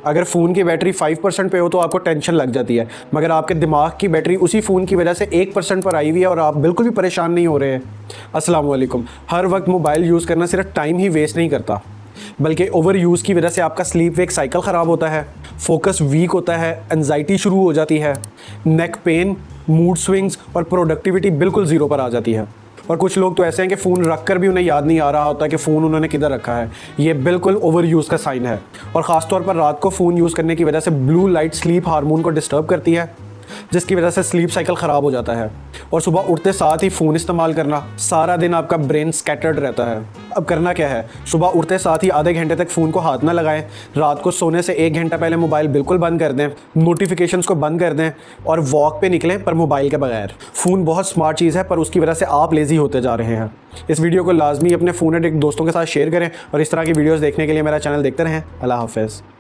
अगर फ़ोन की बैटरी 5% पे हो तो आपको टेंशन लग जाती है, मगर आपके दिमाग की बैटरी उसी फ़ोन की वजह से 1% पर आई हुई है और आप बिल्कुल भी परेशान नहीं हो रहे हैं। अस्सलाम वालेकुम। हर वक्त मोबाइल यूज़ करना सिर्फ टाइम ही वेस्ट नहीं करता, बल्कि ओवर यूज़ की वजह से आपका स्लीप वेक साइकिल ख़राब होता है, फोकस वीक होता है, एंजाइटी शुरू हो जाती है, नेक पेन, मूड स्विंग्स और प्रोडक्टिविटी बिल्कुल ज़ीरो पर आ जाती है। और कुछ लोग तो ऐसे हैं कि फ़ोन रख कर भी उन्हें याद नहीं आ रहा होता कि फ़ोन उन्होंने किधर रखा है। ये बिल्कुल ओवर यूज़ का साइन है। और ख़ास तौर पर रात को फ़ोन यूज़ करने की वजह से ब्लू लाइट स्लीप हार्मोन को डिस्टर्ब करती है, जिसकी वजह से स्लीप साइकिल ख़राब हो जाता है। और सुबह उठते साथ ही फ़ोन इस्तेमाल करना, सारा दिन आपका ब्रेन स्कैटर्ड रहता है। अब करना क्या है, सुबह उठते साथ ही आधे घंटे तक फ़ोन को हाथ ना लगाएं, रात को सोने से 1 घंटा पहले मोबाइल बिल्कुल बंद कर दें, नोटिफिकेशंस को बंद कर दें और वॉक पे निकलें पर मोबाइल के बगैर। फ़ोन बहुत स्मार्ट चीज़ है, पर उसकी वजह से आप लेज़ी होते जा रहे हैं। इस वीडियो को लाजमी अपने फ़ोन एडिक्ट दोस्तों के साथ शेयर करें और इस तरह की वीडियोज़ देखने के लिए मेरा चैनल देखते रहें। अल्लाह हाफ़िज़।